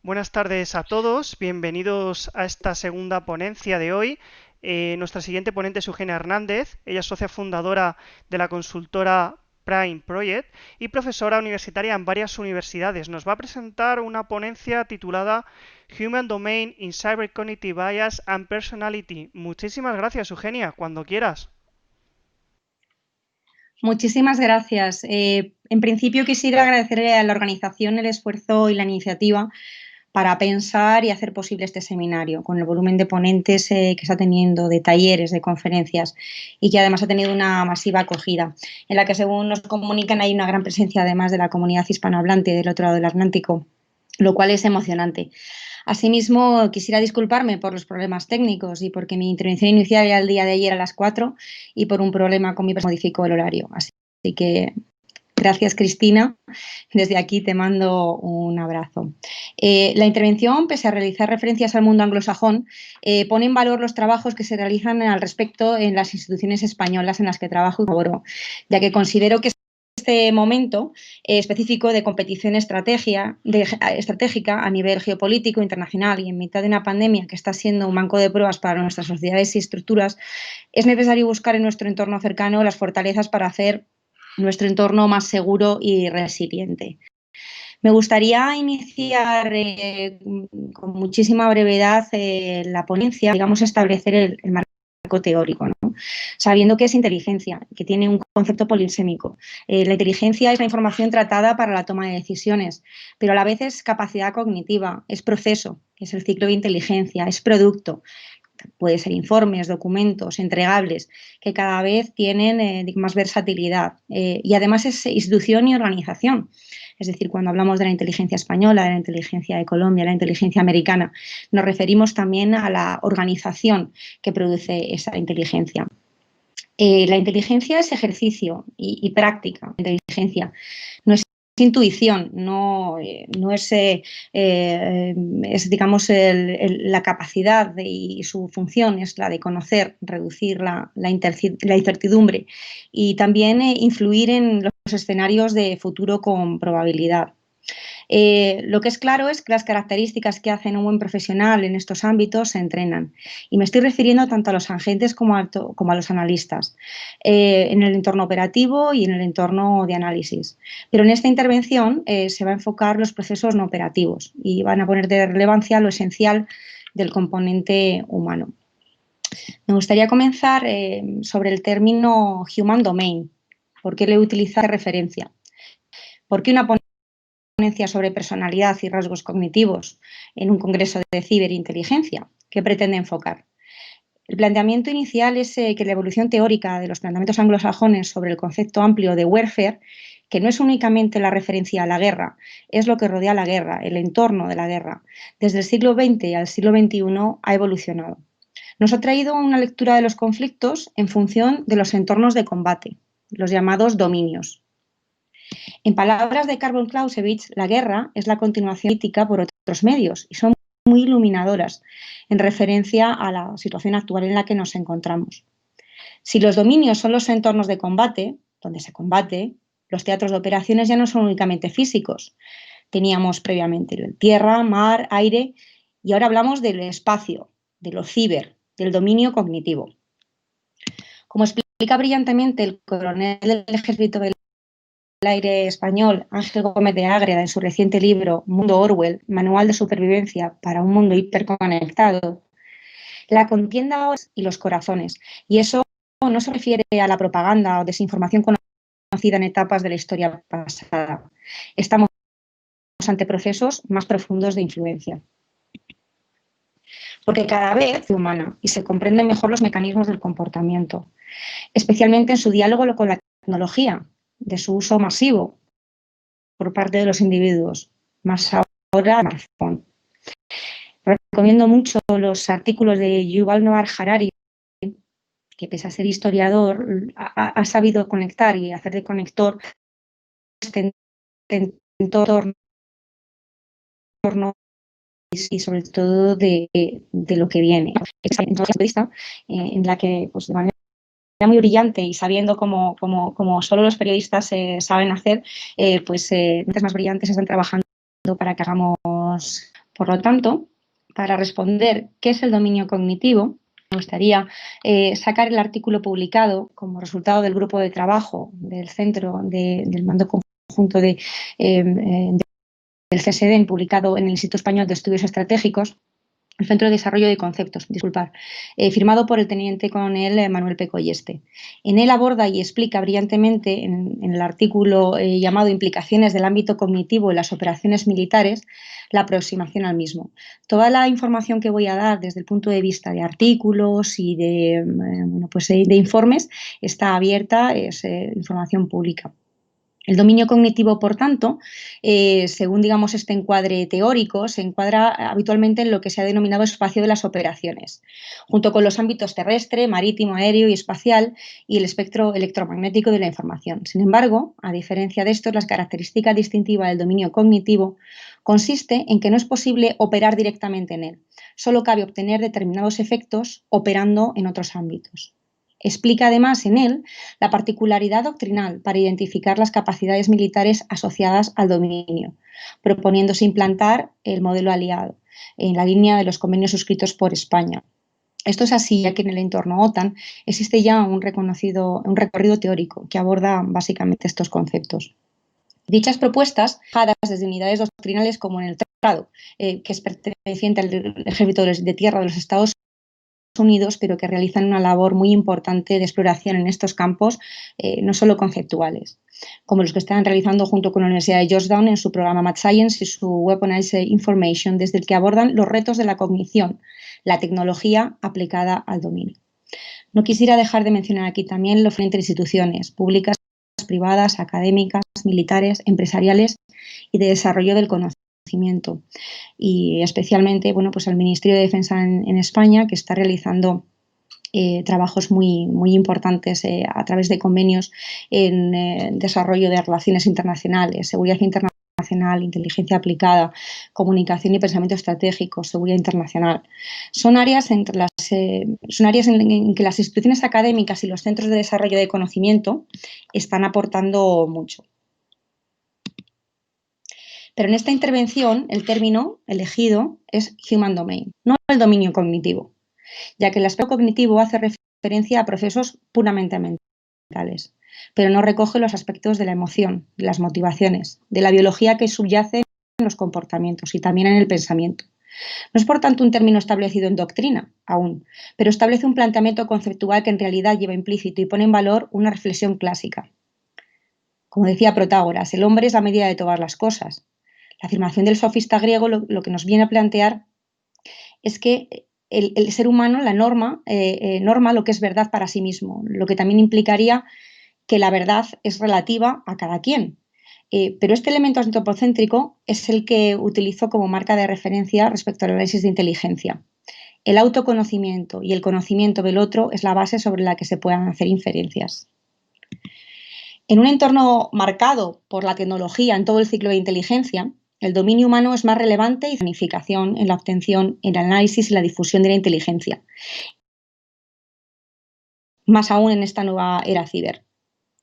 Buenas tardes a todos, bienvenidos a esta segunda ponencia de hoy. Nuestra siguiente ponente es Eugenia Hernández, ella es socia fundadora de la consultora Prime Project y profesora universitaria en varias universidades. Nos va a presentar una ponencia titulada Human Domain in Cyber Cognitive Bias and Personality. Muchísimas gracias, Eugenia, cuando quieras. Muchísimas gracias. En principio quisiera agradecerle a la organización el esfuerzo y la iniciativa para pensar y hacer posible este seminario, con el volumen de ponentes que está teniendo, de talleres, de conferencias, y que además ha tenido una masiva acogida, en la que, según nos comunican, hay una gran presencia además de la comunidad hispanohablante del otro lado del Atlántico, lo cual es emocionante. Asimismo, quisiera disculparme por los problemas técnicos y porque mi intervención inicial era el día de ayer a las 4 y por un problema con mi persona modificó el horario. Así que gracias, Cristina. Desde aquí te mando un abrazo. La intervención, pese a realizar referencias al mundo anglosajón, pone en valor los trabajos que se realizan al respecto en las instituciones españolas en las que trabajo y colaboro, ya que considero que este momento específico de competición estratégica a nivel geopolítico internacional y en mitad de una pandemia que está siendo un banco de pruebas para nuestras sociedades y estructuras, es necesario buscar en nuestro entorno cercano las fortalezas para hacer nuestro entorno más seguro y resiliente. Me gustaría iniciar con muchísima brevedad la ponencia, digamos, establecer el marco teórico, ¿no? Sabiendo que es inteligencia, que tiene un concepto polisémico. La inteligencia es la información tratada para la toma de decisiones, pero a la vez es capacidad cognitiva, es proceso, que es el ciclo de inteligencia, es producto, puede ser informes, documentos, entregables, que cada vez tienen más versatilidad. Y además es institución y organización. Es decir, cuando hablamos de la inteligencia española, de la inteligencia de Colombia, de la inteligencia americana, nos referimos también a la organización que produce esa inteligencia. La inteligencia es ejercicio y práctica. La inteligencia no es intuición, no es digamos, la capacidad y su función es la de conocer, reducir la incertidumbre y también influir en los escenarios de futuro con probabilidad. Lo que es claro es que las características que hacen un buen profesional en estos ámbitos se entrenan. Y me estoy refiriendo tanto a los agentes como a los analistas, en el entorno operativo y en el entorno de análisis. Pero en esta intervención se va a enfocar los procesos no operativos y van a poner de relevancia lo esencial del componente humano. Me gustaría comenzar sobre el término Human Domain. ¿Por qué le utiliza de referencia? ¿Por qué una ponencia sobre personalidad y rasgos cognitivos en un congreso de ciberinteligencia que pretende enfocar? El planteamiento inicial es que la evolución teórica de los planteamientos anglosajones sobre el concepto amplio de warfare, que no es únicamente la referencia a la guerra, es lo que rodea la guerra, el entorno de la guerra. Desde el siglo XX al siglo XXI ha evolucionado. Nos ha traído una lectura de los conflictos en función de los entornos de combate, los llamados dominios. En palabras de Carbon Clausewitz, la guerra es la continuación política por otros medios y son muy iluminadoras en referencia a la situación actual en la que nos encontramos. Si los dominios son los entornos de combate, donde se combate, los teatros de operaciones ya no son únicamente físicos. Teníamos previamente el tierra, mar, aire y ahora hablamos del espacio, de lo ciber, del dominio cognitivo. Como explica brillantemente el coronel del ejército del aire español Ángel Gómez de Ágreda en su reciente libro Mundo Orwell, Manual de Supervivencia para un Mundo Hiperconectado, la contienda y los corazones. Y eso no se refiere a la propaganda o desinformación conocida en etapas de la historia pasada. Estamos ante procesos más profundos de influencia. Porque cada vez es humana y se comprenden mejor los mecanismos del comportamiento, especialmente en su diálogo con la tecnología, de su uso masivo por parte de los individuos, más ahora smartphone. Recomiendo mucho los artículos de Yuval Noah Harari, que pese a ser historiador, ha sabido conectar y hacer de conector este entorno y sobre todo de lo que viene. Esa entrevista en la que, pues, de manera muy brillante y sabiendo como solo los periodistas saben hacer, pues mentes más brillantes están trabajando para que hagamos Por lo tanto, para responder qué es el dominio cognitivo, me gustaría sacar el artículo publicado como resultado del grupo de trabajo del Centro del Mando Conjunto del CSD, publicado en el Instituto Español de Estudios Estratégicos, el Centro de Desarrollo de Conceptos, firmado por el teniente coronel Manuel Pecoyeste. En él aborda y explica brillantemente en el artículo llamado Implicaciones del ámbito cognitivo en las operaciones militares la aproximación al mismo. Toda la información que voy a dar desde el punto de vista de artículos y de informes está abierta, es información pública. El dominio cognitivo, por tanto, según digamos este encuadre teórico, se encuadra habitualmente en lo que se ha denominado espacio de las operaciones, junto con los ámbitos terrestre, marítimo, aéreo y espacial y el espectro electromagnético de la información. Sin embargo, a diferencia de esto, la característica distintiva del dominio cognitivo consiste en que no es posible operar directamente en él, solo cabe obtener determinados efectos operando en otros ámbitos. Explica además en él la particularidad doctrinal para identificar las capacidades militares asociadas al dominio, proponiéndose implantar el modelo aliado en la línea de los convenios suscritos por España. Esto es así, ya que en el entorno OTAN existe ya un recorrido teórico que aborda básicamente estos conceptos. Dichas propuestas, bajadas desde unidades doctrinales como en el TRADO, que es perteneciente al Ejército de Tierra de los Estados Unidos, pero que realizan una labor muy importante de exploración en estos campos, no solo conceptuales, como los que están realizando junto con la Universidad de Georgetown en su programa Mad Science y su Weaponized Information, desde el que abordan los retos de la cognición, la tecnología aplicada al dominio. No quisiera dejar de mencionar aquí también los diferentes instituciones públicas, privadas, académicas, militares, empresariales y de desarrollo del conocimiento. Y especialmente, pues al Ministerio de Defensa en España, que está realizando trabajos muy importantes a través de convenios en desarrollo de relaciones internacionales, seguridad internacional, inteligencia aplicada, comunicación y pensamiento estratégico, seguridad internacional. Son áreas en que las instituciones académicas y los centros de desarrollo de conocimiento están aportando mucho. Pero en esta intervención el término elegido es Human Domain, no el dominio cognitivo, ya que el aspecto cognitivo hace referencia a procesos puramente mentales, pero no recoge los aspectos de la emoción, de las motivaciones, de la biología que subyace en los comportamientos y también en el pensamiento. No es, por tanto, un término establecido en doctrina aún, pero establece un planteamiento conceptual que en realidad lleva implícito y pone en valor una reflexión clásica. Como decía Protágoras, el hombre es la medida de todas las cosas. La afirmación del sofista griego lo que nos viene a plantear es que el ser humano, la norma lo que es verdad para sí mismo, lo que también implicaría que la verdad es relativa a cada quien. Pero este elemento antropocéntrico es el que utilizo como marca de referencia respecto al análisis de inteligencia. El autoconocimiento y el conocimiento del otro es la base sobre la que se puedan hacer inferencias. En un entorno marcado por la tecnología en todo el ciclo de inteligencia, el dominio humano es más relevante y planificación en la obtención, en el análisis y la difusión de la inteligencia. Más aún en esta nueva era ciber.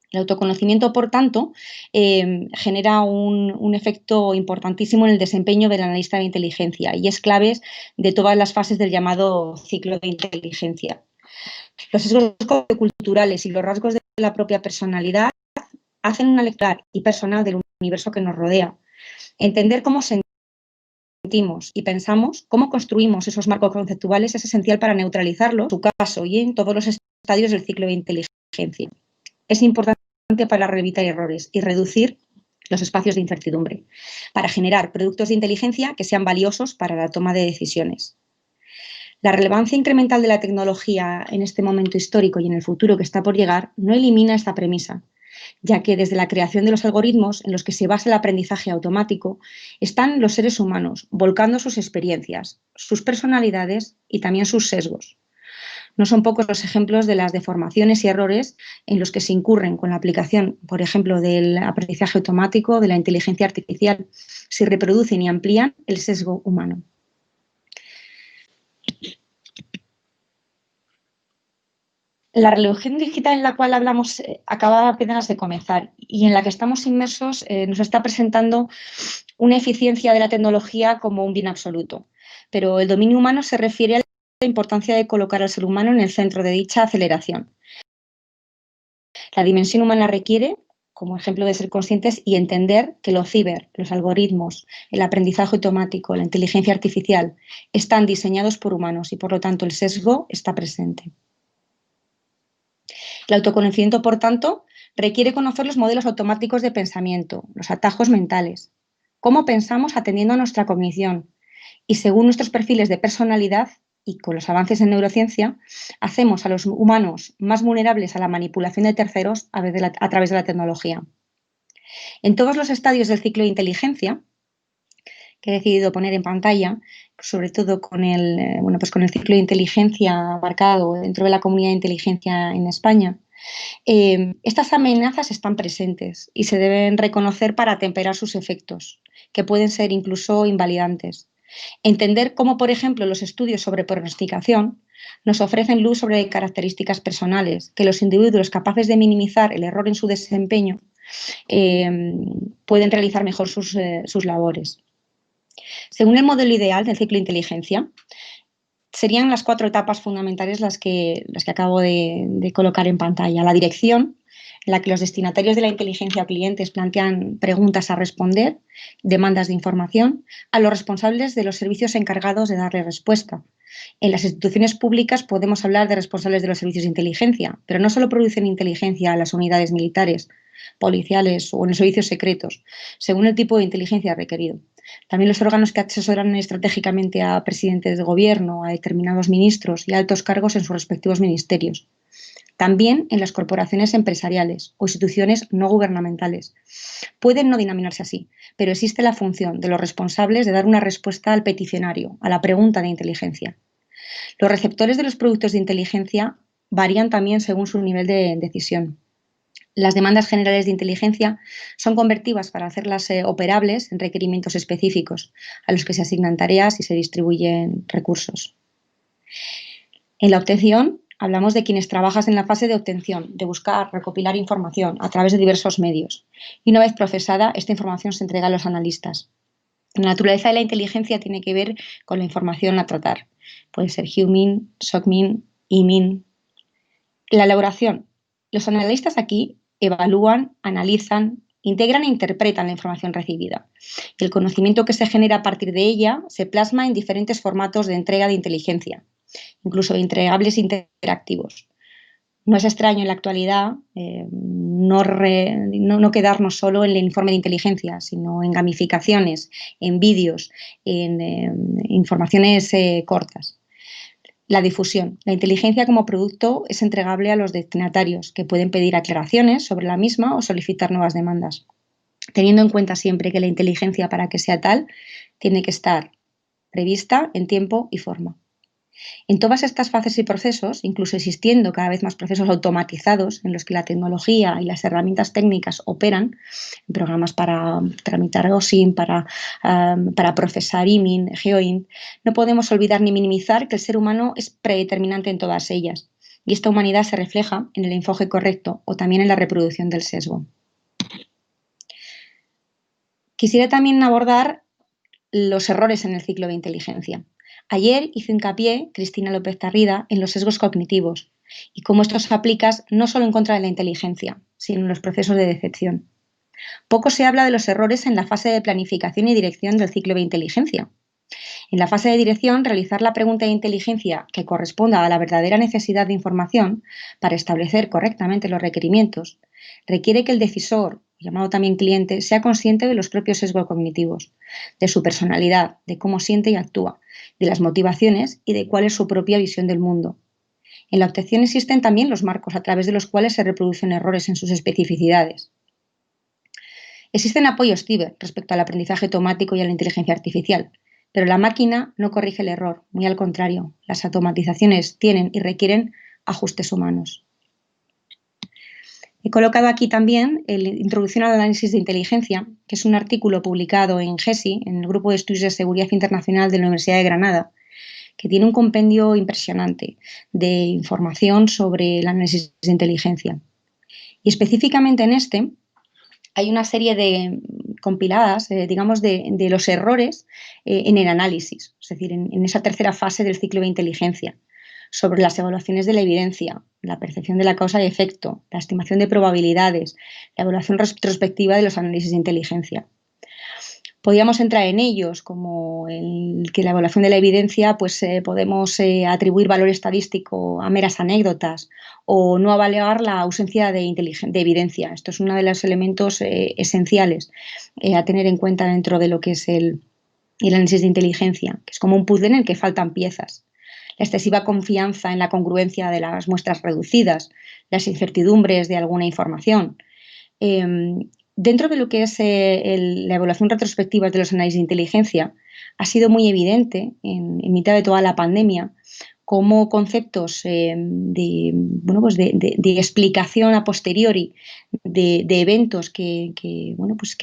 El autoconocimiento, por tanto, genera un efecto importantísimo en el desempeño del analista de inteligencia y es clave de todas las fases del llamado ciclo de inteligencia. Los sesgos culturales y los rasgos de la propia personalidad hacen una lectura y personal del universo que nos rodea. Entender cómo sentimos y pensamos, cómo construimos esos marcos conceptuales es esencial para neutralizarlos en su caso y en todos los estadios del ciclo de inteligencia. Es importante para evitar errores y reducir los espacios de incertidumbre, para generar productos de inteligencia que sean valiosos para la toma de decisiones. La relevancia incremental de la tecnología en este momento histórico y en el futuro que está por llegar no elimina esta premisa, ya que desde la creación de los algoritmos en los que se basa el aprendizaje automático están los seres humanos volcando sus experiencias, sus personalidades y también sus sesgos. No son pocos los ejemplos de las deformaciones y errores en los que se incurren con la aplicación, por ejemplo, del aprendizaje automático, de la inteligencia artificial, si reproducen y amplían el sesgo humano. La revolución digital en la cual hablamos acaba apenas de comenzar y en la que estamos inmersos nos está presentando una eficiencia de la tecnología como un bien absoluto. Pero el dominio humano se refiere a la importancia de colocar al ser humano en el centro de dicha aceleración. La dimensión humana requiere, como ejemplo, de ser conscientes y entender que los ciber, los algoritmos, el aprendizaje automático, la inteligencia artificial están diseñados por humanos y por lo tanto el sesgo está presente. El autoconocimiento, por tanto, requiere conocer los modelos automáticos de pensamiento, los atajos mentales, cómo pensamos atendiendo a nuestra cognición y según nuestros perfiles de personalidad y con los avances en neurociencia, hacemos a los humanos más vulnerables a la manipulación de terceros a través de la tecnología. En todos los estadios del ciclo de inteligencia, que he decidido poner en pantalla, sobre todo con con el ciclo de inteligencia marcado dentro de la comunidad de inteligencia en España, estas amenazas están presentes y se deben reconocer para atemperar sus efectos, que pueden ser incluso invalidantes. Entender cómo, por ejemplo, los estudios sobre pronosticación nos ofrecen luz sobre características personales, que los individuos capaces de minimizar el error en su desempeño pueden realizar mejor sus labores. Según el modelo ideal del ciclo de inteligencia, serían las 4 etapas fundamentales las que acabo de colocar en pantalla. La dirección, en la que los destinatarios de la inteligencia o clientes plantean preguntas a responder, demandas de información, a los responsables de los servicios encargados de darle respuesta. En las instituciones públicas podemos hablar de responsables de los servicios de inteligencia, pero no solo producen inteligencia las unidades militares, policiales o en los servicios secretos, según el tipo de inteligencia requerido. También los órganos que asesoran estratégicamente a presidentes de gobierno, a determinados ministros y altos cargos en sus respectivos ministerios. También en las corporaciones empresariales o instituciones no gubernamentales. Pueden no denominarse así, pero existe la función de los responsables de dar una respuesta al peticionario, a la pregunta de inteligencia. Los receptores de los productos de inteligencia varían también según su nivel de decisión. Las demandas generales de inteligencia son convertidas para hacerlas operables en requerimientos específicos, a los que se asignan tareas y se distribuyen recursos. En la obtención, hablamos de quienes trabajan en la fase de obtención, de buscar, recopilar información a través de diversos medios. Y una vez procesada, esta información se entrega a los analistas. La naturaleza de la inteligencia tiene que ver con la información a tratar. Puede ser humin, socmin, imin. La elaboración. Los analistas aquí evalúan, analizan, integran e interpretan la información recibida. Y el conocimiento que se genera a partir de ella se plasma en diferentes formatos de entrega de inteligencia, incluso entregables interactivos. No es extraño en la actualidad no quedarnos solo en el informe de inteligencia, sino en gamificaciones, en vídeos, en informaciones cortas. La difusión. La inteligencia como producto es entregable a los destinatarios, que pueden pedir aclaraciones sobre la misma o solicitar nuevas demandas, teniendo en cuenta siempre que la inteligencia, para que sea tal, tiene que estar prevista en tiempo y forma. En todas estas fases y procesos, incluso existiendo cada vez más procesos automatizados en los que la tecnología y las herramientas técnicas operan, programas para tramitar OSINT, para procesar IMIN, GeoINT, no podemos olvidar ni minimizar que el ser humano es predeterminante en todas ellas. Y esta humanidad se refleja en el enfoque correcto o también en la reproducción del sesgo. Quisiera también abordar los errores en el ciclo de inteligencia. Ayer hizo hincapié Cristina López Tarrida en los sesgos cognitivos y cómo estos se aplican no solo en contra de la inteligencia, sino en los procesos de decepción. Poco se habla de los errores en la fase de planificación y dirección del ciclo de inteligencia. En la fase de dirección, realizar la pregunta de inteligencia que corresponda a la verdadera necesidad de información para establecer correctamente los requerimientos requiere que el decisor, llamado también cliente, sea consciente de los propios sesgos cognitivos, de su personalidad, de cómo siente y actúa, de las motivaciones y de cuál es su propia visión del mundo. En la obtención existen también los marcos a través de los cuales se reproducen errores en sus especificidades. Existen apoyos ciber respecto al aprendizaje automático y a la inteligencia artificial, pero la máquina no corrige el error, muy al contrario, las automatizaciones tienen y requieren ajustes humanos. He colocado aquí también el Introducción al análisis de inteligencia, que es un artículo publicado en GESI, en el Grupo de Estudios de Seguridad Internacional de la Universidad de Granada, que tiene un compendio impresionante de información sobre el análisis de inteligencia. Y específicamente en este hay una serie de compiladas, digamos, de los errores en el análisis, es decir, en esa tercera fase del ciclo de inteligencia, sobre las evaluaciones de la evidencia, la percepción de la causa y efecto, la estimación de probabilidades, la evaluación retrospectiva de los análisis de inteligencia. Podríamos entrar en ellos, como que la evaluación de la evidencia, pues podemos atribuir valor estadístico a meras anécdotas o no avaliar la ausencia de evidencia. Esto es uno de los elementos esenciales a tener en cuenta dentro de lo que es el análisis de inteligencia, que es como un puzzle en el que faltan piezas. La excesiva confianza en la congruencia de las muestras reducidas, las incertidumbres de alguna información. Dentro de lo que es la evaluación retrospectiva de los análisis de inteligencia, ha sido muy evidente en mitad de toda la pandemia cómo conceptos de explicación a posteriori de eventos que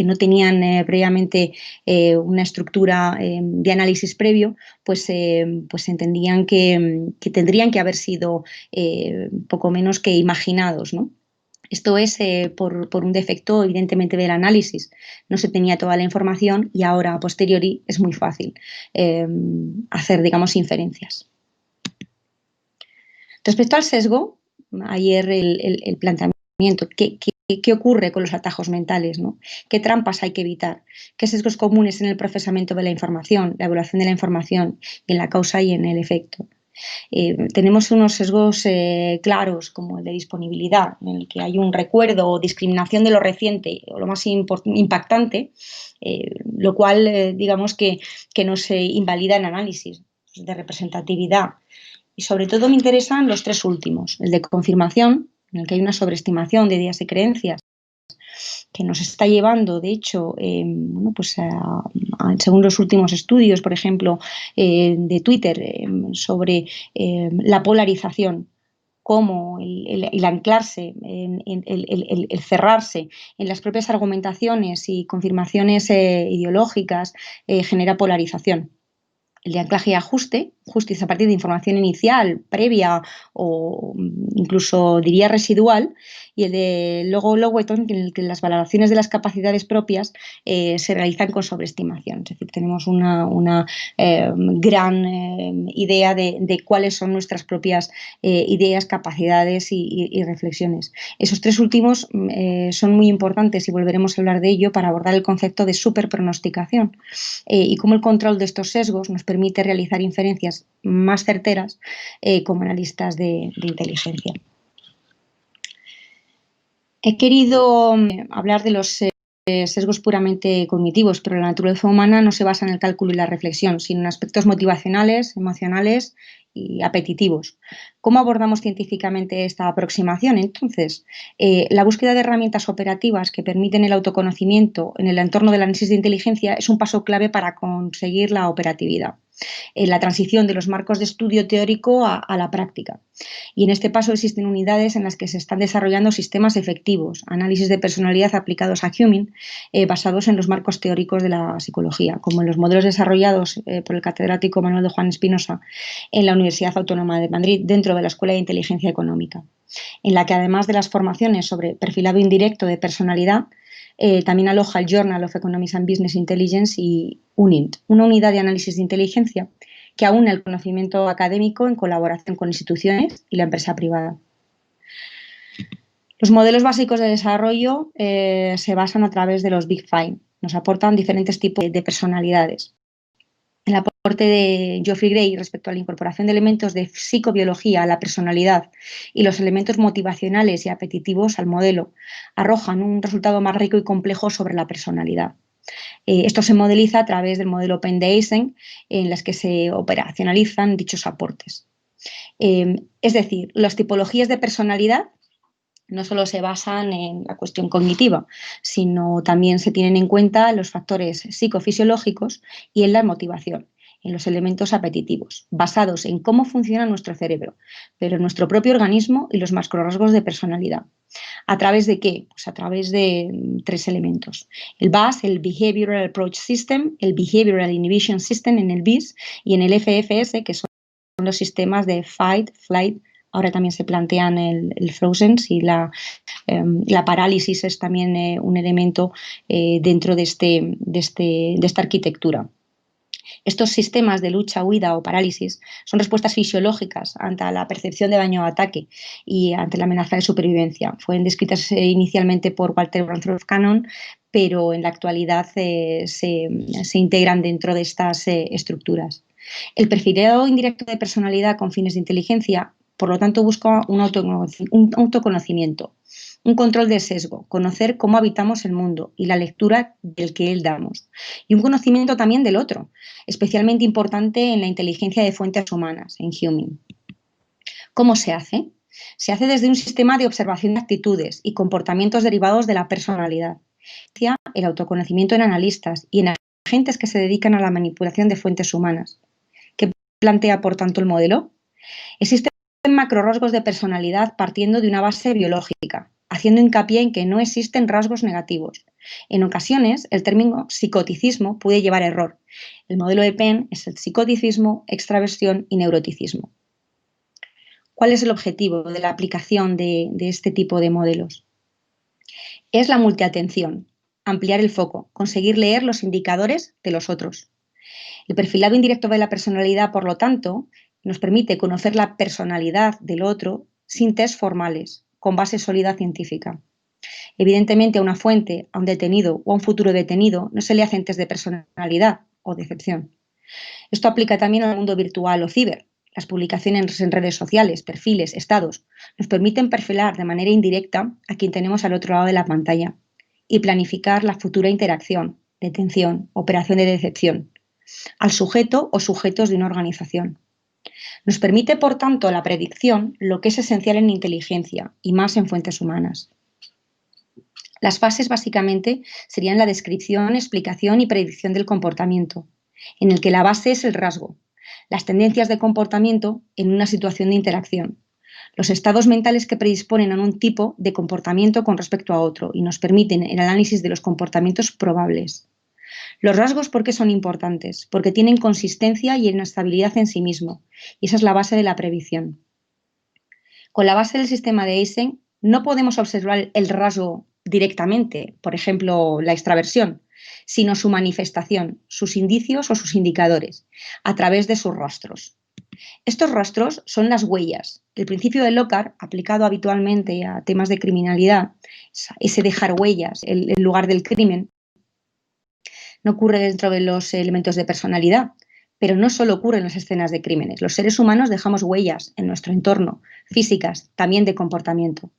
no tenían previamente una estructura de análisis previo, pues entendían que tendrían que haber sido poco menos que imaginados, ¿no? Esto es por un defecto, evidentemente, del análisis. No se tenía toda la información y ahora, a posteriori, es muy fácil hacer, digamos, inferencias. Respecto al sesgo, ayer el planteamiento, ¿qué ocurre con los atajos mentales, ¿no? ¿Qué trampas hay que evitar? ¿Qué sesgos comunes en el procesamiento de la información, la evaluación de la información, en la causa y en el efecto? Tenemos unos sesgos claros, como el de disponibilidad, en el que hay un recuerdo o discriminación de lo reciente o lo más impactante, lo cual digamos que nos invalida el análisis de representatividad. Y sobre todo me interesan los tres últimos, el de confirmación, en el que hay una sobreestimación de ideas y creencias que nos está llevando, de hecho, según los últimos estudios, por ejemplo, de Twitter, sobre la polarización, cómo el anclarse, el cerrarse en las propias argumentaciones y confirmaciones ideológicas genera polarización. El de anclaje y ajuste, justicia a partir de información inicial, previa o incluso diría residual, y el de Loweton, en el que las valoraciones de las capacidades propias se realizan con sobreestimación. Es decir, tenemos una gran idea de cuáles son nuestras propias ideas, capacidades y reflexiones. Esos tres últimos son muy importantes y volveremos a hablar de ello para abordar el concepto de superpronosticación y cómo el control de estos sesgos nos permite realizar inferencias más certeras como analistas de inteligencia. He querido hablar de los sesgos puramente cognitivos, pero la naturaleza humana no se basa en el cálculo y la reflexión, sino en aspectos motivacionales, emocionales y apetitivos. ¿Cómo abordamos científicamente esta aproximación? Entonces, la búsqueda de herramientas operativas que permiten el autoconocimiento en el entorno del análisis de inteligencia es un paso clave para conseguir la operatividad. La transición de los marcos de estudio teórico a la práctica. Y en este paso existen unidades en las que se están desarrollando sistemas efectivos, análisis de personalidad aplicados a Hume, basados en los marcos teóricos de la psicología, como en los modelos desarrollados por el catedrático Manuel de Juan Espinosa en la Universidad Autónoma de Madrid, dentro de la Escuela de Inteligencia Económica, en la que además de las formaciones sobre perfilado indirecto de personalidad, también aloja el Journal of Economics and Business Intelligence y UNINT, una unidad de análisis de inteligencia que aúna el conocimiento académico en colaboración con instituciones y la empresa privada. Los modelos básicos de desarrollo se basan a través de los Big Five. Nos aportan diferentes tipos de personalidades. El aporte de Geoffrey Gray respecto a la incorporación de elementos de psicobiología a la personalidad y los elementos motivacionales y apetitivos al modelo arrojan un resultado más rico y complejo sobre la personalidad. Esto se modeliza a través del modelo Penn de Eysenck, en las que se operacionalizan dichos aportes. Es decir, las tipologías de personalidad no solo se basan en la cuestión cognitiva, sino también se tienen en cuenta los factores psicofisiológicos y en la motivación, en los elementos apetitivos, basados en cómo funciona nuestro cerebro, pero en nuestro propio organismo y los macrorrasgos de personalidad. ¿A través de qué? Pues a través de tres elementos. El BAS, el Behavioral Approach System, el Behavioral Inhibition System en el BIS y en el FFS, que son los sistemas de fight, flight. Ahora también se plantean el frozen, si la parálisis es también un elemento dentro de esta arquitectura. Estos sistemas de lucha, huida o parálisis son respuestas fisiológicas ante la percepción de daño o ataque y ante la amenaza de supervivencia. Fueron descritas inicialmente por Walter Branthrop Cannon, pero en la actualidad se integran dentro de estas estructuras. El perfilado indirecto de personalidad con fines de inteligencia, por lo tanto, busca un autoconocimiento, un control de sesgo, conocer cómo habitamos el mundo y la lectura del que él damos, y un conocimiento también del otro, especialmente importante en la inteligencia de fuentes humanas, en Hume. ¿Cómo se hace? Se hace desde un sistema de observación de actitudes y comportamientos derivados de la personalidad, el autoconocimiento en analistas y en agentes que se dedican a la manipulación de fuentes humanas. ¿Qué plantea, por tanto, el modelo? Existen macrorrasgos de personalidad partiendo de una base biológica, haciendo hincapié en que no existen rasgos negativos. En ocasiones, el término psicoticismo puede llevar error. El modelo de Penn es el psicoticismo, extraversión y neuroticismo. ¿Cuál es el objetivo de la aplicación de este tipo de modelos? Es la multiatención, ampliar el foco, conseguir leer los indicadores de los otros. El perfilado indirecto de la personalidad, por lo tanto, nos permite conocer la personalidad del otro sin test formales, con base sólida científica. Evidentemente, a una fuente, a un detenido o a un futuro detenido no se le hacen test de personalidad o decepción. Esto aplica también al mundo virtual o ciber. Las publicaciones en redes sociales, perfiles, estados, nos permiten perfilar de manera indirecta a quien tenemos al otro lado de la pantalla y planificar la futura interacción, detención, operación de decepción, al sujeto o sujetos de una organización. Nos permite, por tanto, la predicción, lo que es esencial en inteligencia y más en fuentes humanas. Las fases básicamente serían la descripción, explicación y predicción del comportamiento, en el que la base es el rasgo, las tendencias de comportamiento en una situación de interacción, los estados mentales que predisponen a un tipo de comportamiento con respecto a otro y nos permiten el análisis de los comportamientos probables. Los rasgos, ¿por qué son importantes? Porque tienen consistencia y estabilidad en sí mismo, y esa es la base de la predicción. Con la base del sistema de Eysenck no podemos observar el rasgo directamente, por ejemplo, la extraversión, sino su manifestación, sus indicios o sus indicadores, a través de sus rastros. Estos rastros son las huellas. El principio de Locard, aplicado habitualmente a temas de criminalidad, ese dejar huellas en lugar del crimen, no ocurre dentro de los elementos de personalidad, pero no solo ocurre en las escenas de crímenes. Los seres humanos dejamos huellas en nuestro entorno, físicas, también de comportamiento.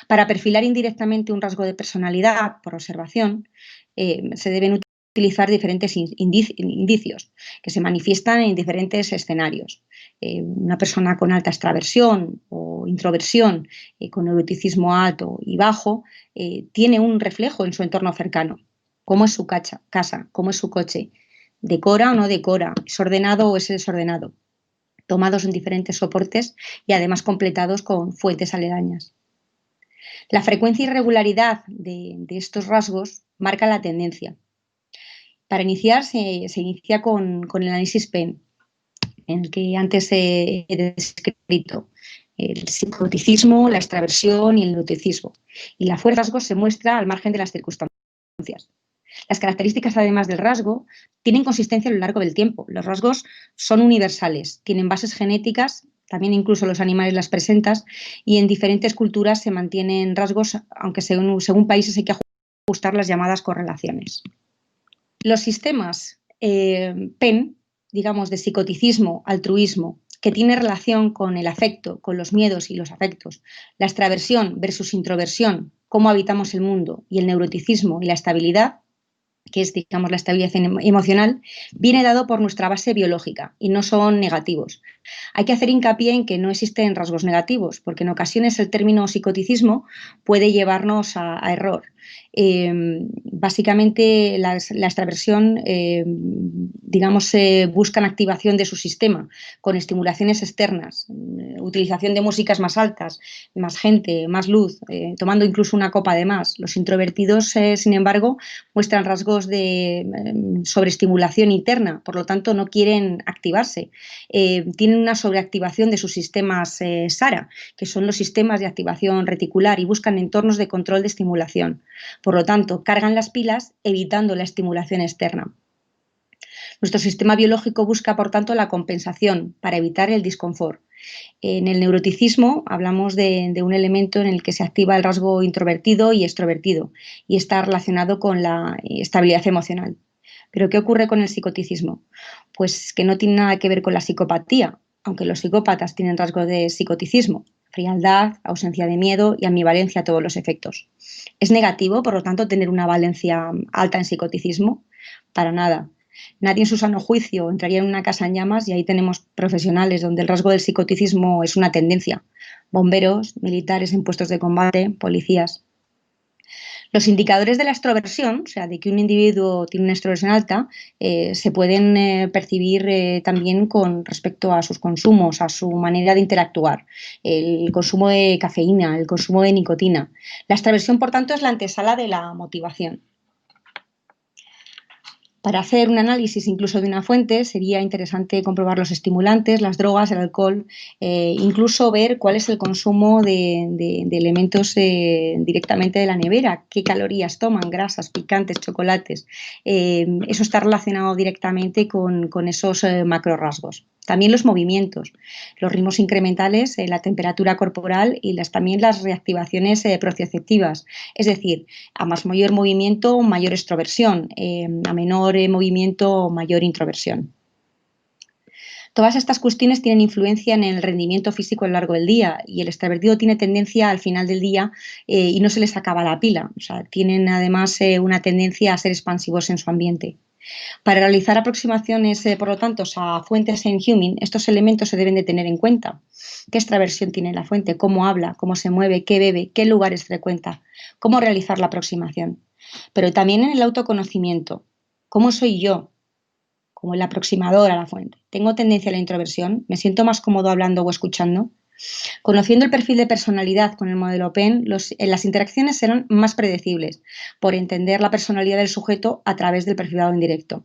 Para perfilar indirectamente un rasgo de personalidad por observación, se deben utilizar diferentes indicios que se manifiestan en diferentes escenarios. Una persona con alta extraversión o introversión, con neuroticismo alto y bajo, tiene un reflejo en su entorno cercano. ¿Cómo es su casa? ¿Cómo es su coche? ¿Decora o no decora? ¿Es ordenado o es desordenado? Tomados en diferentes soportes y además completados con fuentes aledañas. La frecuencia y regularidad de estos rasgos marca la tendencia. Para iniciar, se inicia con el análisis Penn, en el que antes he descrito el psicoticismo, la extraversión y el neuroticismo. Y la fuerza de rasgos se muestra al margen de las circunstancias. Las características, además del rasgo, tienen consistencia a lo largo del tiempo. Los rasgos son universales, tienen bases genéticas, también incluso los animales las presentan, y en diferentes culturas se mantienen rasgos, aunque según países hay que ajustar las llamadas correlaciones. Los sistemas Penn, digamos, de psicoticismo, altruismo, que tiene relación con el afecto, con los miedos y los afectos, la extraversión versus introversión, cómo habitamos el mundo, y el neuroticismo y la estabilidad, que es, digamos, la estabilidad emocional, viene dado por nuestra base biológica y no son negativos. Hay que hacer hincapié en que no existen rasgos negativos, porque en ocasiones el término psicoticismo puede llevarnos a error. Básicamente la extraversión, digamos, buscan activación de su sistema con estimulaciones externas, utilización de músicas más altas, más gente, más luz, tomando incluso una copa de más. Los introvertidos, sin embargo, muestran rasgos de sobreestimulación interna, por lo tanto no quieren activarse. Tienen una sobreactivación de sus sistemas SARA, que son los sistemas de activación reticular, y buscan entornos de control de estimulación. Por lo tanto, cargan las pilas evitando la estimulación externa. Nuestro sistema biológico busca, por tanto, la compensación para evitar el disconfort. En el neuroticismo hablamos de un elemento en el que se activa el rasgo introvertido y extrovertido y está relacionado con la estabilidad emocional. ¿Pero qué ocurre con el psicoticismo? Pues que no tiene nada que ver con la psicopatía, aunque los psicópatas tienen rasgos de psicoticismo: frialdad, ausencia de miedo y ambivalencia a todos los efectos. ¿Es negativo, por lo tanto, tener una valencia alta en psicoticismo? Para nada. Nadie en su sano juicio entraría en una casa en llamas, y ahí tenemos profesionales donde el rasgo del psicoticismo es una tendencia: bomberos, militares en puestos de combate, policías. Los indicadores de la extroversión, o sea, de que un individuo tiene una extroversión alta, se pueden percibir también con respecto a sus consumos, a su manera de interactuar, el consumo de cafeína, el consumo de nicotina. La extraversión, por tanto, es la antesala de la motivación. Para hacer un análisis incluso de una fuente sería interesante comprobar los estimulantes, las drogas, el alcohol, incluso ver cuál es el consumo de elementos directamente de la nevera, qué calorías toman, grasas, picantes, chocolates. Eso está relacionado directamente con esos macrorrasgos. También los movimientos, los ritmos incrementales, la temperatura corporal y también las reactivaciones procioceptivas. Es decir, a más mayor movimiento, mayor extroversión, a menor movimiento, mayor introversión. Todas estas cuestiones tienen influencia en el rendimiento físico a lo largo del día, y el extravertido tiene tendencia al final del día y no se les acaba la pila. O sea, tienen además una tendencia a ser expansivos en su ambiente. Para realizar aproximaciones, por lo tanto, a fuentes en Humin, estos elementos se deben de tener en cuenta. ¿Qué extraversión tiene la fuente? ¿Cómo habla? ¿Cómo se mueve? ¿Qué bebe? ¿Qué lugares frecuenta? ¿Cómo realizar la aproximación? Pero también en el autoconocimiento. ¿Cómo soy yo como el aproximador a la fuente? ¿Tengo tendencia a la introversión? ¿Me siento más cómodo hablando o escuchando? Conociendo el perfil de personalidad con el modelo PEN, las interacciones serán más predecibles por entender la personalidad del sujeto a través del perfilado indirecto.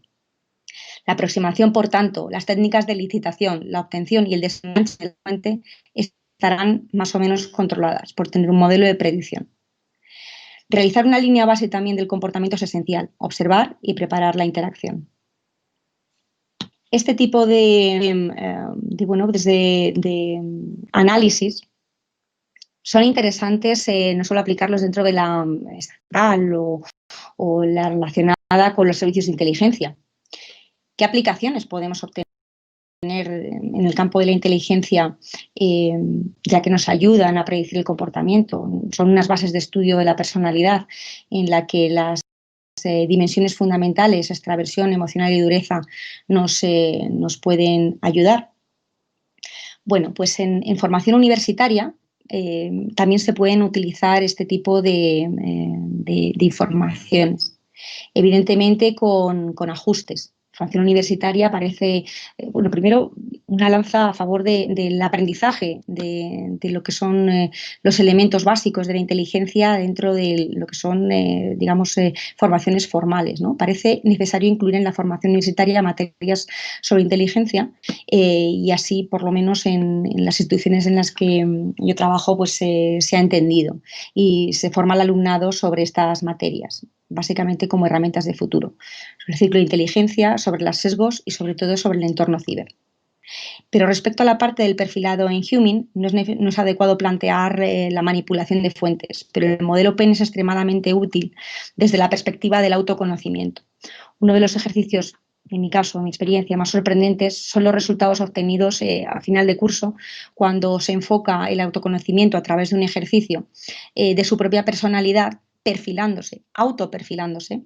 La aproximación, por tanto, las técnicas de licitación, la obtención y el desenganche de la fuente estarán más o menos controladas por tener un modelo de predicción. Realizar una línea base también del comportamiento es esencial: observar y preparar la interacción. Este tipo de análisis son interesantes no solo aplicarlos dentro de la estatal o la relacionada con los servicios de inteligencia. ¿Qué aplicaciones podemos obtener en el campo de la inteligencia, ya que nos ayudan a predecir el comportamiento? Son unas bases de estudio de la personalidad en la que las dimensiones fundamentales, extraversión, emocional y dureza, nos pueden ayudar. Bueno, pues en formación universitaria también se pueden utilizar este tipo de informaciones, evidentemente con ajustes. Formación universitaria parece, bueno, primero una lanza a favor del aprendizaje de lo que son los elementos básicos de la inteligencia dentro de lo que son, formaciones formales, ¿no? Parece necesario incluir en la formación universitaria materias sobre inteligencia y así, por lo menos en las instituciones en las que yo trabajo, pues se ha entendido y se forma al alumnado sobre estas materias, básicamente como herramientas de futuro, sobre el ciclo de inteligencia, sobre los sesgos y sobre todo sobre el entorno ciber. Pero respecto a la parte del perfilado en Humin, no es adecuado plantear la manipulación de fuentes, pero el modelo PEN es extremadamente útil desde la perspectiva del autoconocimiento. Uno de los ejercicios, en mi caso, en mi experiencia, más sorprendentes son los resultados obtenidos a final de curso, cuando se enfoca el autoconocimiento a través de un ejercicio de su propia personalidad, perfilándose, autoperfilándose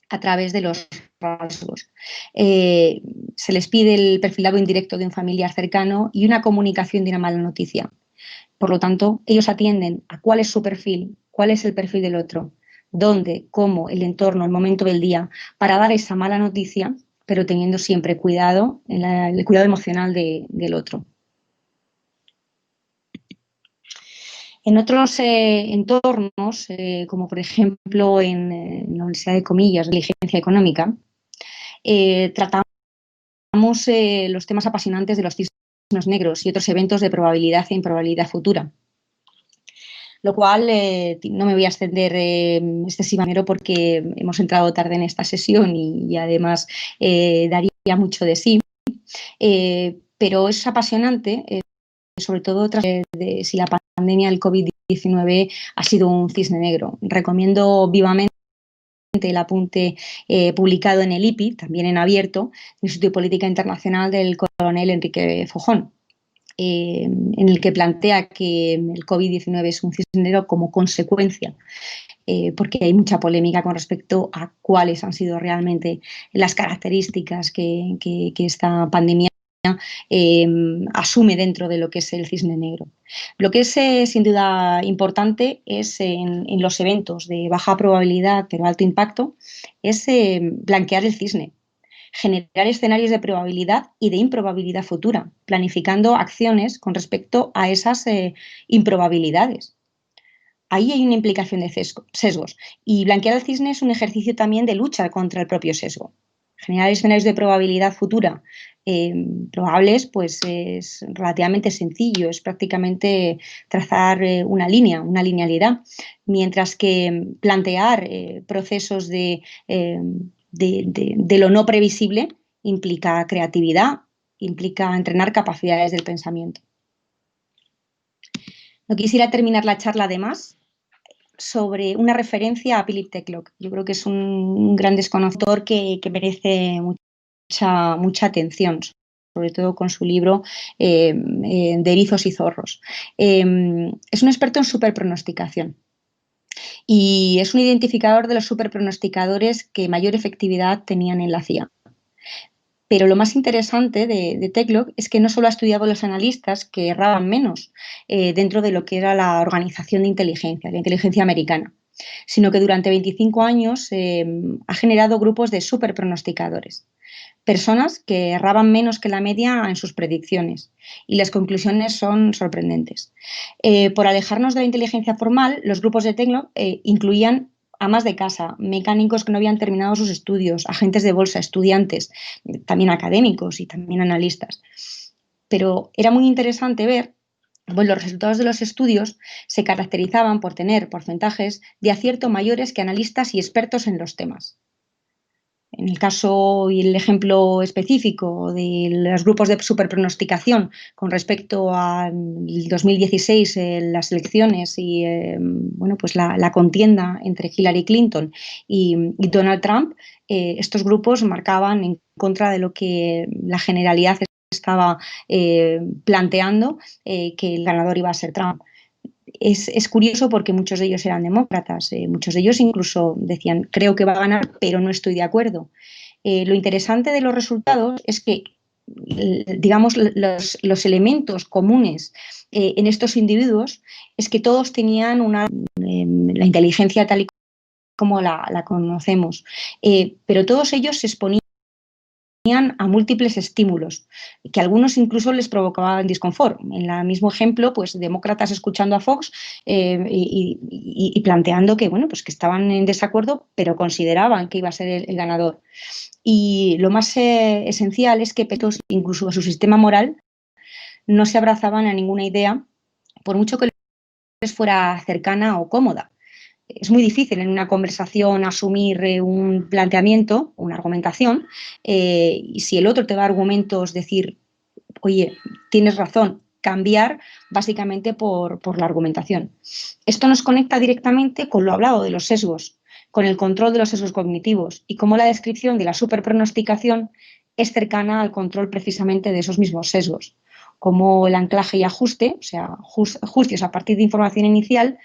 a través de los rasgos. Se les pide el perfilado indirecto de un familiar cercano y una comunicación de una mala noticia. Por lo tanto, ellos atienden a cuál es su perfil, cuál es el perfil del otro, dónde, cómo, el entorno, el momento del día, para dar esa mala noticia, pero teniendo siempre cuidado, el cuidado emocional del otro. En otros entornos, como por ejemplo en la Universidad de Comillas, de Inteligencia Económica, tratamos los temas apasionantes de los cisnes negros y otros eventos de probabilidad e improbabilidad futura. Lo cual no me voy a extender excesivamente porque hemos entrado tarde en esta sesión y además daría mucho de sí. Pero es apasionante, sobre todo tras si la pandemia del COVID-19 ha sido un cisne negro. Recomiendo vivamente el apunte publicado en el IPI, también en abierto, Instituto de Política Internacional del coronel Enrique Fojón, en el que plantea que el COVID-19 es un cisne negro como consecuencia, porque hay mucha polémica con respecto a cuáles han sido realmente las características que esta pandemia asume dentro de lo que es el cisne negro. Lo que es sin duda importante es en los eventos de baja probabilidad pero alto impacto, es blanquear el cisne, generar escenarios de probabilidad y de improbabilidad futura, planificando acciones con respecto a esas improbabilidades. Ahí hay una implicación de sesgos y blanquear el cisne es un ejercicio también de lucha contra el propio sesgo. Generar escenarios de probabilidad futura probables, pues es relativamente sencillo, es prácticamente trazar una línea, una linealidad, mientras que plantear procesos de lo no previsible implica creatividad, implica entrenar capacidades del pensamiento. No quisiera terminar la charla además sobre una referencia a Philip Tetlock. Yo creo que es un gran desconocedor que merece mucha atención, sobre todo con su libro de erizos y zorros. Es un experto en superpronosticación y es un identificador de los superpronosticadores que mayor efectividad tenían en la CIA. Pero lo más interesante de Tetlock es que no solo ha estudiado a los analistas que erraban menos dentro de lo que era la organización de inteligencia, la inteligencia americana, sino que durante 25 años ha generado grupos de superpronosticadores, personas que erraban menos que la media en sus predicciones, y las conclusiones son sorprendentes. Por alejarnos de la inteligencia formal, los grupos de Tetlock incluían amas de casa, mecánicos que no habían terminado sus estudios, agentes de bolsa, estudiantes, también académicos y también analistas. Pero era muy interesante ver pues los resultados de los estudios se caracterizaban por tener porcentajes de acierto mayores que analistas y expertos en los temas. En el caso y el ejemplo específico de los grupos de superpronosticación con respecto al 2016, las elecciones y bueno, pues la contienda entre Hillary Clinton y Donald Trump, estos grupos marcaban en contra de lo que la generalidad estaba planteando, que el ganador iba a ser Trump. Es curioso porque muchos de ellos eran demócratas, muchos de ellos incluso decían, creo que va a ganar, pero no estoy de acuerdo. Lo interesante de los resultados es que, digamos, los elementos comunes en estos individuos es que todos tenían la inteligencia tal y como la conocemos, pero todos ellos se exponían a múltiples estímulos, que a algunos incluso les provocaban disconfort. En el mismo ejemplo, pues demócratas escuchando a Fox y planteando que, bueno, pues que estaban en desacuerdo, pero consideraban que iba a ser el ganador. Y lo más esencial es que incluso a su sistema moral, no se abrazaban a ninguna idea, por mucho que les fuera cercana o cómoda. Es muy difícil en una conversación asumir un planteamiento, una argumentación, y si el otro te da argumentos, decir, oye, tienes razón, cambiar básicamente por la argumentación. Esto nos conecta directamente con lo hablado de los sesgos, con el control de los sesgos cognitivos y cómo la descripción de la superpronosticación es cercana al control precisamente de esos mismos sesgos, como el anclaje y ajuste, o sea, juicios a partir de información inicial,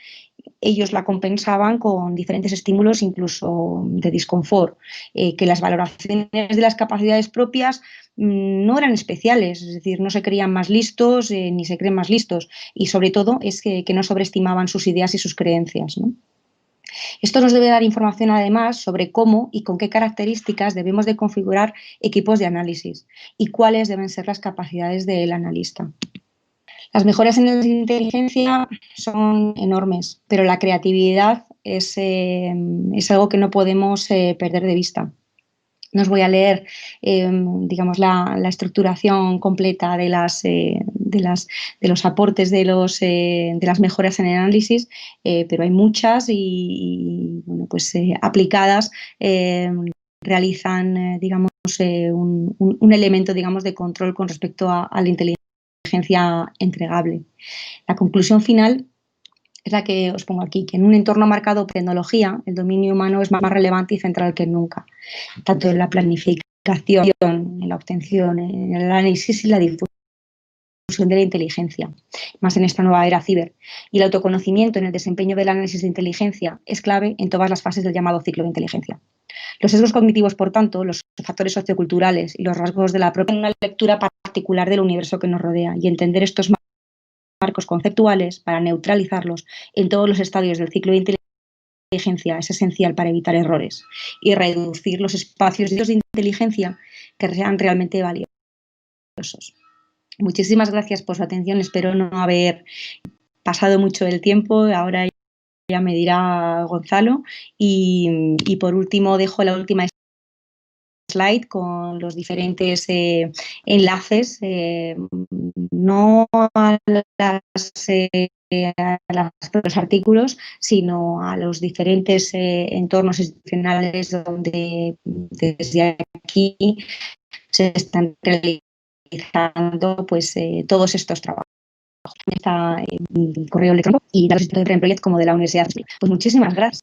ellos la compensaban con diferentes estímulos, incluso de disconfort, que las valoraciones de las capacidades propias no eran especiales, es decir, no se creían más listos ni se creen más listos, y sobre todo es que no sobreestimaban sus ideas y sus creencias, ¿no? Esto nos debe dar información además sobre cómo y con qué características debemos de configurar equipos de análisis y cuáles deben ser las capacidades del analista. Las mejoras en la inteligencia son enormes, pero la creatividad es algo que no podemos perder de vista. No os voy a leer, digamos, la estructuración completa de los aportes de las mejoras en el análisis, pero hay muchas y bueno, pues aplicadas realizan, digamos, un elemento, digamos, de control con respecto a la inteligencia entregable. La conclusión final es la que os pongo aquí, que en un entorno marcado por tecnología, el dominio humano es más relevante y central que nunca, tanto en la planificación, en la obtención, en el análisis y la difusión de la inteligencia, más en esta nueva era ciber. Y el autoconocimiento en el desempeño del análisis de inteligencia es clave en todas las fases del llamado ciclo de inteligencia. Los sesgos cognitivos, por tanto, los factores socioculturales y los rasgos de la propia, una lectura particular del universo que nos rodea y entender estos marcos conceptuales para neutralizarlos en todos los estadios del ciclo de inteligencia es esencial para evitar errores y reducir los espacios de inteligencia que sean realmente valiosos. Muchísimas gracias por su atención. Espero no haber pasado mucho el tiempo. Ahora ya me dirá Gonzalo. Y por último, dejo la última slide con los diferentes enlaces, no a, los artículos, sino a los diferentes entornos institucionales donde desde aquí se están realizando pues, todos estos trabajos. Está el correo electrónico y tanto de Prime Project como de la Universidad. Pues muchísimas gracias.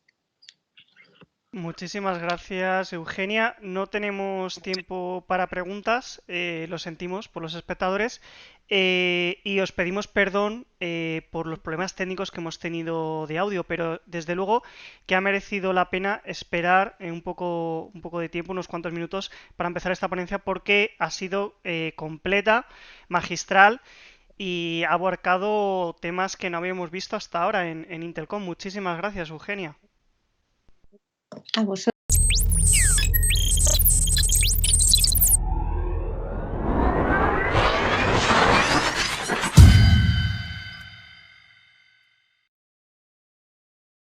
Muchísimas gracias, Eugenia. No tenemos tiempo para preguntas, lo sentimos por los espectadores, y os pedimos perdón por los problemas técnicos que hemos tenido de audio, pero desde luego que ha merecido la pena esperar un poco de tiempo, unos cuantos minutos, para empezar esta ponencia porque ha sido completa, magistral y ha abarcado temas que no habíamos visto hasta ahora en Intelcom. Muchísimas gracias, Eugenia. A vosotros.